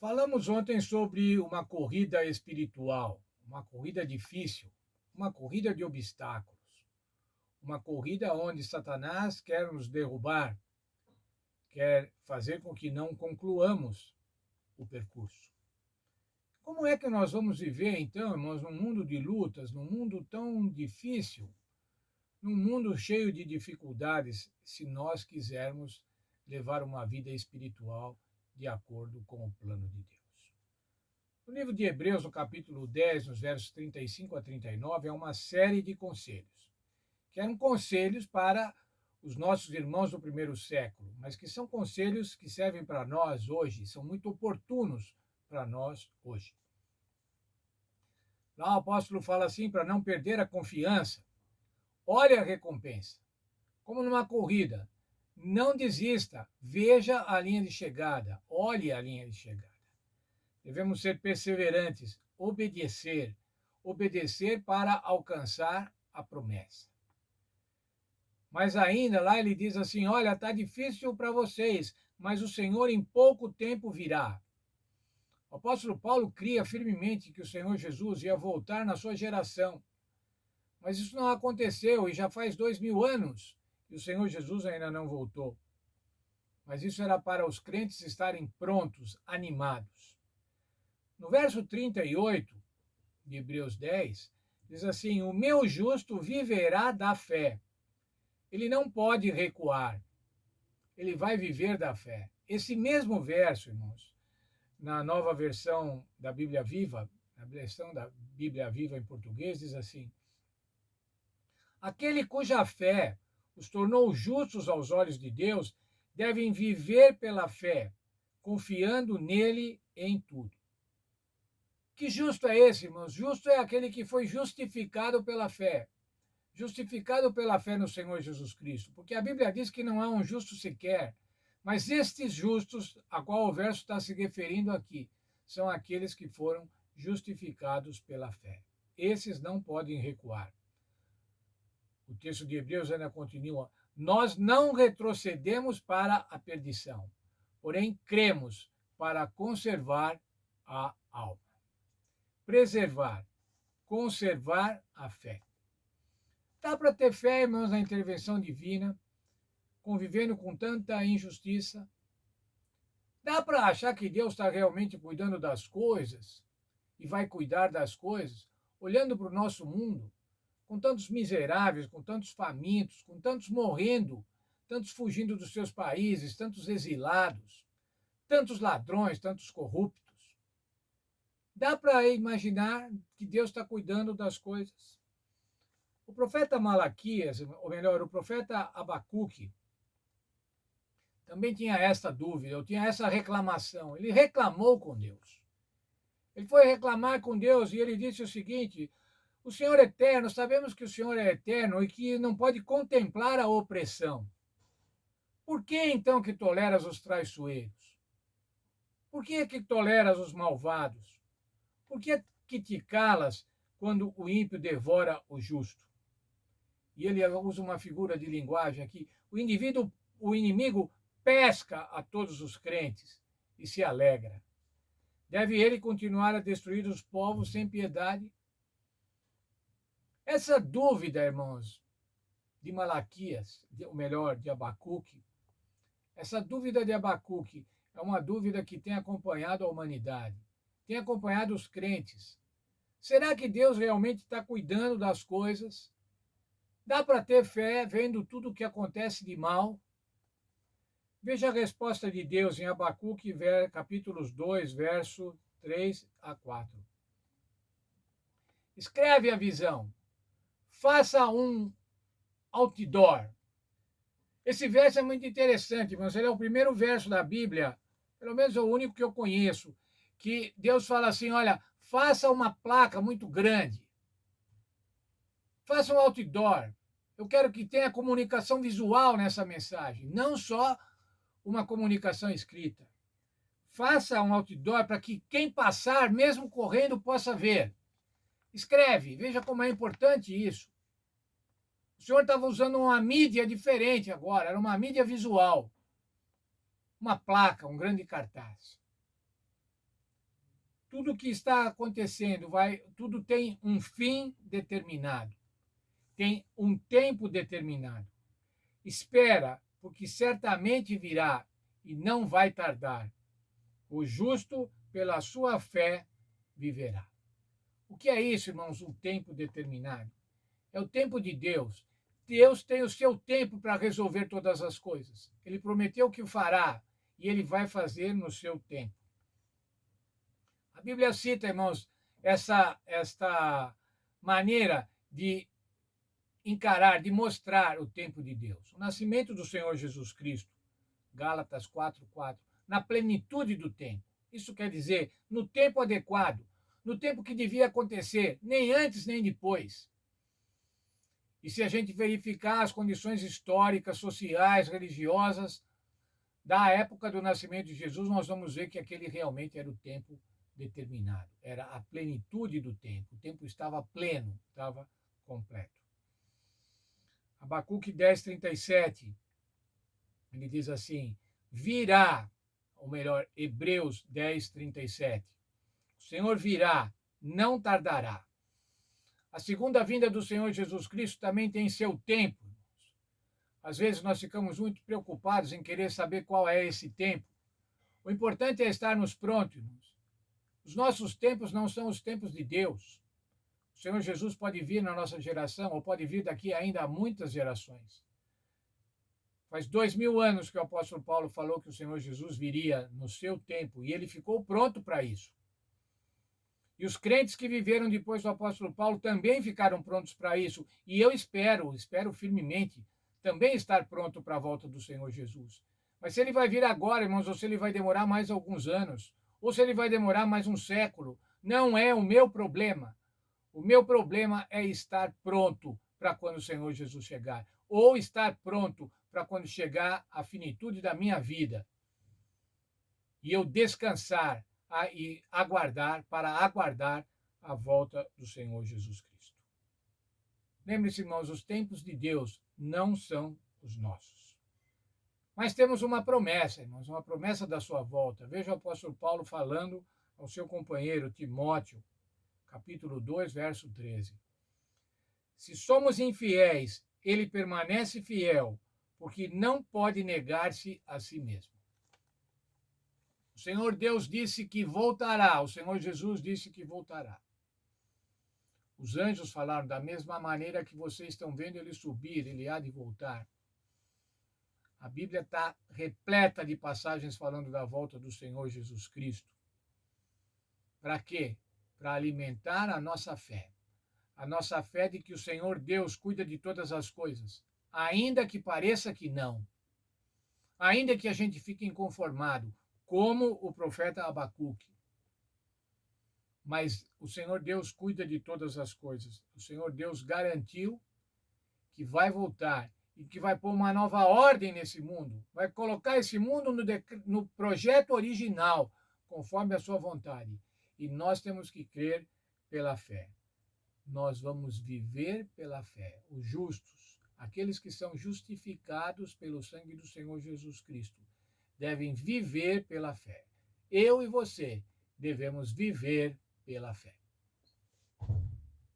Falamos ontem sobre uma corrida espiritual, uma corrida difícil, uma corrida de obstáculos, uma corrida onde Satanás quer nos derrubar, quer fazer com que não concluamos o percurso. Como é que nós vamos viver, então, irmãos, num mundo de lutas, num mundo tão difícil, num mundo cheio de dificuldades, se nós quisermos levar uma vida espiritual de acordo com o plano de Deus? No livro de Hebreus, no capítulo 10, nos versos 35 a 39, é uma série de conselhos, que eram conselhos para os nossos irmãos do primeiro século, mas que são conselhos que servem para nós hoje, são muito oportunos para nós hoje. Lá o apóstolo fala assim, para não perder a confiança, olhe a recompensa, como numa corrida, não desista, veja a linha de chegada, olhe a linha de chegada. Devemos ser perseverantes, obedecer para alcançar a promessa. Mas ainda lá ele diz assim: olha, está difícil para vocês, mas o Senhor em pouco tempo virá. O apóstolo Paulo cria firmemente que o Senhor Jesus ia voltar na sua geração. Mas isso não aconteceu e já faz 2000 anos e o Senhor Jesus ainda não voltou. Mas isso era para os crentes estarem prontos, animados. No verso 38 de Hebreus 10, diz assim: o meu justo viverá da fé. Ele não pode recuar, ele vai viver da fé. Esse mesmo verso, irmãos, na nova versão da Bíblia Viva, na versão da Bíblia Viva em português, diz assim: aquele cuja fé os tornou justos aos olhos de Deus, devem viver pela fé, confiando nele em tudo. Que justo é esse, irmãos? Justo é aquele que foi justificado pela fé. Justificado pela fé no Senhor Jesus Cristo. Porque a Bíblia diz que não há um justo sequer. Mas estes justos, a qual o verso está se referindo aqui, são aqueles que foram justificados pela fé. Esses não podem recuar. O texto de Hebreus ainda continua: nós não retrocedemos para a perdição, porém cremos para conservar a alma. Preservar, conservar a fé. Dá para ter fé, irmãos, na intervenção divina, convivendo com tanta injustiça? Dá para achar que Deus está realmente cuidando das coisas e vai cuidar das coisas, olhando para o nosso mundo, com tantos miseráveis, com tantos famintos, com tantos morrendo, tantos fugindo dos seus países, tantos exilados, tantos ladrões, tantos corruptos? Dá para imaginar que Deus está cuidando das coisas? O profeta Malaquias, ou melhor, o profeta Abacuque, também tinha essa dúvida, ou tinha essa reclamação. Ele reclamou com Deus. Ele foi reclamar com Deus e ele disse o seguinte: o Senhor é eterno, sabemos que o Senhor é eterno e que não pode contemplar a opressão. Por que então que toleras os traiçoeiros? Por que toleras os malvados? Por que te calas quando o ímpio devora o justo? E ele usa uma figura de linguagem aqui. O inimigo pesca a todos os crentes e se alegra. Deve ele continuar a destruir os povos sem piedade? Essa dúvida, irmãos, de Malaquias, ou melhor, de Abacuque, essa dúvida de Abacuque é uma dúvida que tem acompanhado a humanidade, tem acompanhado os crentes. Será que Deus realmente está cuidando das coisas? Dá para ter fé vendo tudo o que acontece de mal? Veja a resposta de Deus em Abacuque, capítulos 2, verso 3 a 4. Escreve a visão. Faça um outdoor. Esse verso é muito interessante, mas ele é o primeiro verso da Bíblia, pelo menos é o único que eu conheço, que Deus fala assim: olha, faça uma placa muito grande. Faça um outdoor. Eu quero que tenha comunicação visual nessa mensagem, não só uma comunicação escrita. Faça um outdoor para que quem passar, mesmo correndo, possa ver. Escreve, veja como é importante isso. O senhor estava usando uma mídia diferente agora, era uma mídia visual. Uma placa, um grande cartaz. Tudo que está acontecendo, tudo tem um fim determinado, tem um tempo determinado. Espera, porque certamente virá e não vai tardar. O justo, pela sua fé, viverá. O que é isso, irmãos? Um tempo determinado. É o tempo de Deus. Deus tem o seu tempo para resolver todas as coisas. Ele prometeu que o fará e ele vai fazer no seu tempo. A Bíblia cita, irmãos, esta maneira de encarar, de mostrar o tempo de Deus. O nascimento do Senhor Jesus Cristo, Gálatas 4:4, na plenitude do tempo. Isso quer dizer, no tempo adequado, no tempo que devia acontecer, nem antes nem depois. E se a gente verificar as condições históricas, sociais, religiosas da época do nascimento de Jesus, nós vamos ver que aquele realmente era o tempo determinado, era a plenitude do tempo. O tempo estava pleno, estava completo. Abacuque 10:37, ele diz assim: virá, ou melhor, Hebreus 10:37. O Senhor virá, não tardará. A segunda vinda do Senhor Jesus Cristo também tem seu tempo. Às vezes nós ficamos muito preocupados em querer saber qual é esse tempo. O importante é estarmos prontos, irmãos. Os nossos tempos não são os tempos de Deus. O Senhor Jesus pode vir na nossa geração, ou pode vir daqui ainda a muitas gerações. Faz 2000 anos que o apóstolo Paulo falou que o Senhor Jesus viria no seu tempo, e ele ficou pronto para isso. E os crentes que viveram depois do apóstolo Paulo também ficaram prontos para isso. E eu espero firmemente, também estar pronto para a volta do Senhor Jesus. Mas se ele vai vir agora, irmãos, ou se ele vai demorar mais alguns anos, ou se ele vai demorar mais um século, não é o meu problema. O meu problema é estar pronto para quando o Senhor Jesus chegar, ou estar pronto para quando chegar a finitude da minha vida. E eu descansar e aguardar a volta do Senhor Jesus Cristo. Lembre-se, irmãos, os tempos de Deus não são os nossos. Mas temos uma promessa, irmãos, uma promessa da sua volta. Veja o apóstolo Paulo falando ao seu companheiro Timóteo, capítulo 2, verso 13. Se somos infiéis, ele permanece fiel, porque não pode negar-se a si mesmo. O Senhor Deus disse que voltará, o Senhor Jesus disse que voltará. Os anjos falaram da mesma maneira que vocês estão vendo ele subir, ele há de voltar. A Bíblia está repleta de passagens falando da volta do Senhor Jesus Cristo. Para quê? Para alimentar a nossa fé. A nossa fé de que o Senhor Deus cuida de todas as coisas, ainda que pareça que não. Ainda que a gente fique inconformado, como o profeta Abacuque. Mas o Senhor Deus cuida de todas as coisas. O Senhor Deus garantiu que vai voltar e que vai pôr uma nova ordem nesse mundo. Vai colocar esse mundo no projeto original, conforme a sua vontade. E nós temos que crer pela fé. Nós vamos viver pela fé. Os justos, aqueles que são justificados pelo sangue do Senhor Jesus Cristo, devem viver pela fé. Eu e você devemos viver pela fé.